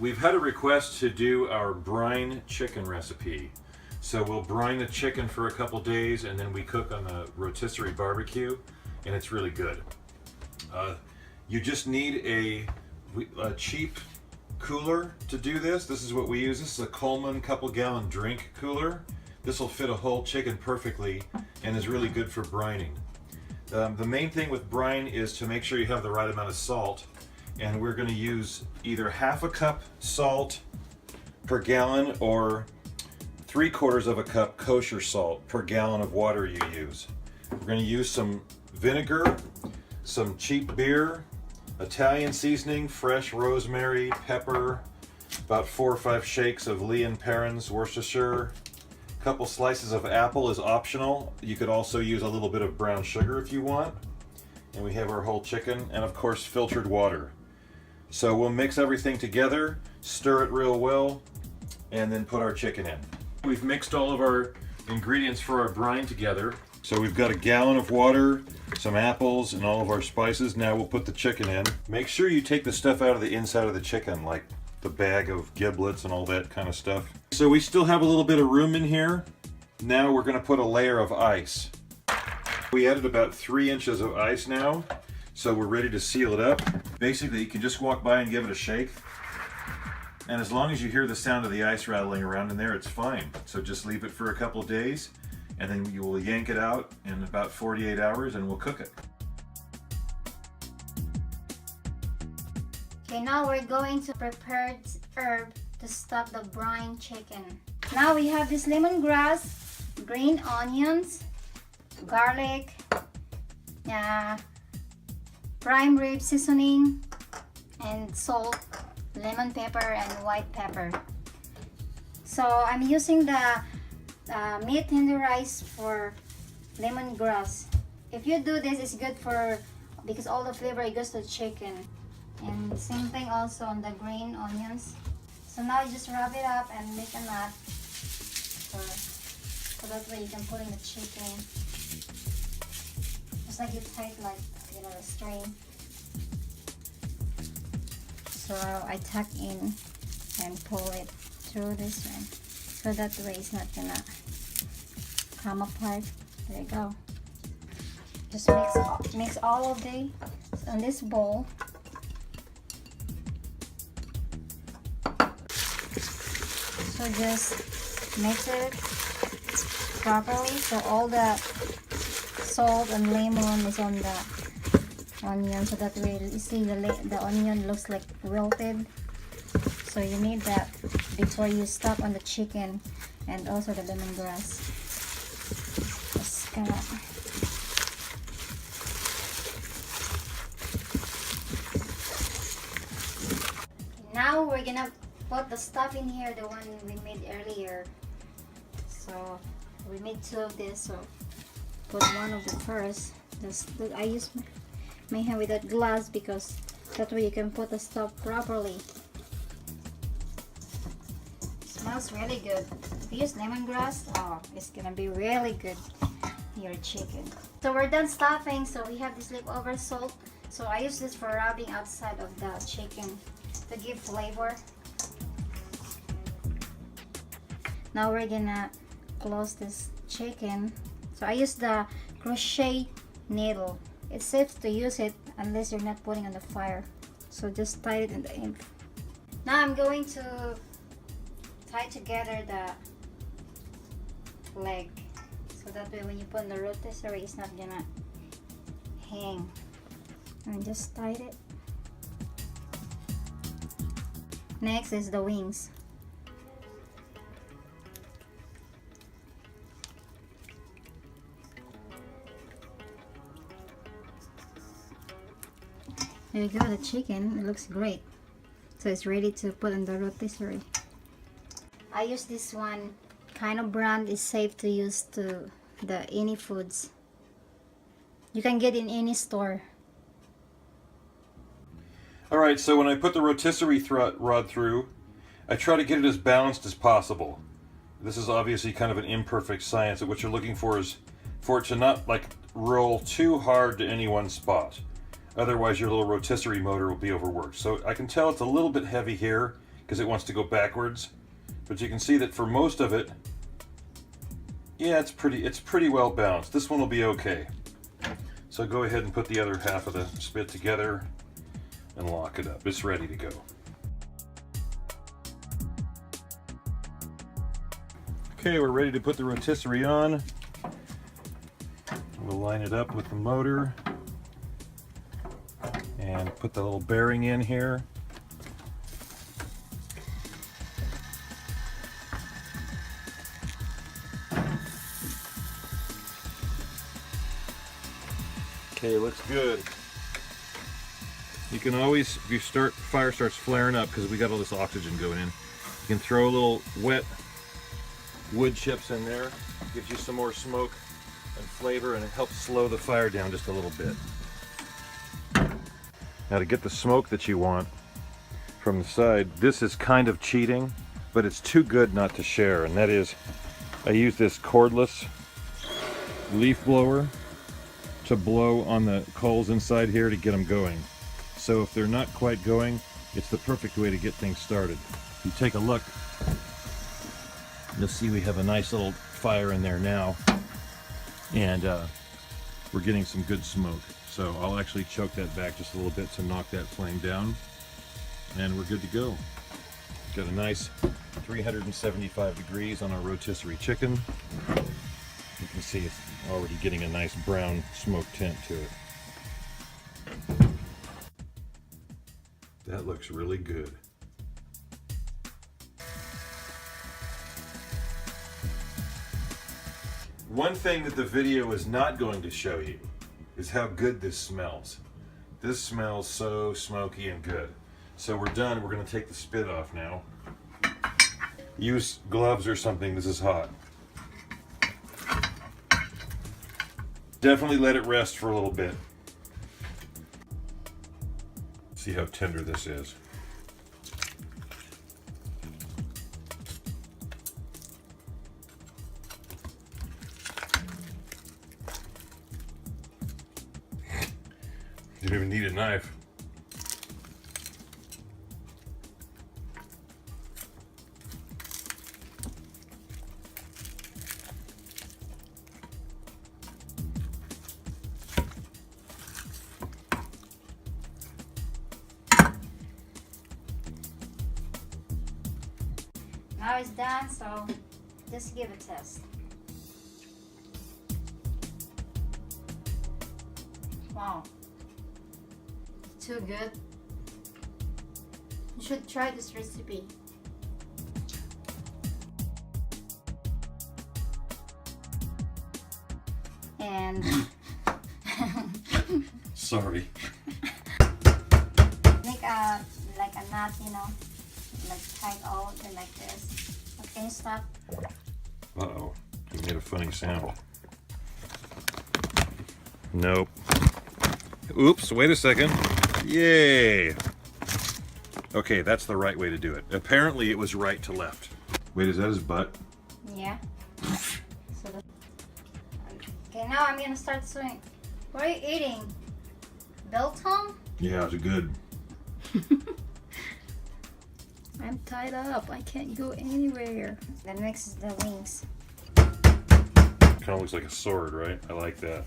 We've had a request to do our brine chicken recipe. So we'll brine the chicken for a couple days and then we cook on the rotisserie barbecue, and it's really good. You just need a cheap cooler to do this. This is what we use. This is a Coleman couple gallon drink cooler. This will fit a whole chicken perfectly and is really good for brining. The main thing with brine is to make sure you have the right amount of salt, and we're going to use either half a cup salt per gallon or 3/4 of a cup kosher salt per gallon of water you use. We're going to use some vinegar, some cheap beer, Italian seasoning, fresh rosemary, pepper, about 4 or 5 shakes of Lee & Perrins Worcestershire. A couple slices of apple is optional. You could also use a little bit of brown sugar if you want. And we have our whole chicken, and of course filtered water. So we'll mix everything together, stir it real well, and then put our chicken in. We've mixed all of our ingredients for our brine together. So we've got a gallon of water, some apples, and all of our spices. Now we'll put the chicken in. Make sure you take the stuff out of the inside of the chicken, like the bag of giblets and all that kind of stuff. So we still have a little bit of room in here. Now we're going to put a layer of ice. We added about 3 inches of ice now, so we're ready to seal it up. Basically, you can just walk by and give it a shake. And as long as you hear the sound of the ice rattling around in there, it's fine. So just leave it for a couple of days, and then you will yank it out in about 48 hours and we'll cook it. Okay, now we're going to prepare herb to stuff the brine chicken. Now we have this lemongrass, green onions, garlic, prime rib seasoning, and salt, lemon pepper, and white pepper. So I'm using the meat tenderized for lemongrass. If you do this, it's good because all the flavor goes to the chicken. And same thing also on the green onions. So now you just wrap it up and make a knot. So that way you can put in the chicken. Just like you tight, like, you know, the string. So I tuck in and pull it through this one. So that way it's not gonna come apart. There you go. Just mix all of the on this bowl. So just mix it properly so all the salt and lemon is on the onion, so that way you see the onion looks like wilted. So you need that before you stuff on the chicken and also the lemongrass. Just gonna now we're gonna put the stuff in here, the one we made earlier. So we made 2 of this, so put one of the first. I use my hand without gloves because that way you can put the stuff properly. Smells really good. If you use lemongrass, oh, it's gonna be really good your chicken. So we're done stuffing. So we have this leftover salt. So I use this for rubbing outside of the chicken to give flavor. Now we're gonna close this chicken. So I use the crochet needle. It's safe to use it unless you're not putting on the fire. So just tie it in the end. Now I'm going to tie together the leg. So that way when you put in the rotisserie, it's not gonna hang. And just tie it. Next is the wings. There you go, the chicken. It looks great. So it's ready to put in the rotisserie. I use this one kind of brand. Is safe to use to any foods. You can get in any store. Alright, so when I put the rotisserie rod through, I try to get it as balanced as possible. This is obviously kind of an imperfect science. What you're looking for is for it to not like roll too hard to any one spot. Otherwise your little rotisserie motor will be overworked. So I can tell it's a little bit heavy here because it wants to go backwards. But you can see that for most of it, yeah, it's pretty well balanced. This one will be okay. So go ahead and put the other half of the spit together and lock it up. It's ready to go. Okay, we're ready to put the rotisserie on. We'll line it up with the motor and put the little bearing in here. Okay, looks good. You can always, if fire starts flaring up, because we got all this oxygen going in, you can throw a little wet wood chips in there. Gives you some more smoke and flavor, and it helps slow the fire down just a little bit. Now, to get the smoke that you want from the side, this is kind of cheating, but it's too good not to share, and that is, I use this cordless leaf blower to blow on the coals inside here to get them going. So if they're not quite going, it's the perfect way to get things started. If you take a look, you'll see we have a nice little fire in there now, and we're getting some good smoke. So I'll actually choke that back just a little bit to knock that flame down, and we're good to go. Got a nice 375 degrees on our rotisserie chicken. You can see it's already getting a nice brown smoke tint to it. That looks really good. One thing that the video is not going to show you is how good this smells. This smells so smoky and good. So we're done. We're going to take the spit off now. Use gloves or something. This is hot. Definitely let it rest for a little bit. See how tender this is. You don't even need a knife. Now it's done, so just give a test. Wow. Too good. You should try this recipe. And Sorry. make like a knot, you know, like tight all and like this. Okay, stop. Uh-oh, it made a funny sound. Nope. Oops, wait a second. Yay! Okay, that's the right way to do it. Apparently it was right to left. Wait, is that his butt? Yeah. Okay, now I'm gonna start sewing. What are you eating? Biltong? Yeah, it's good. I'm tied up. I can't go anywhere. Then next is the wings. Kind of looks like a sword, right? I like that.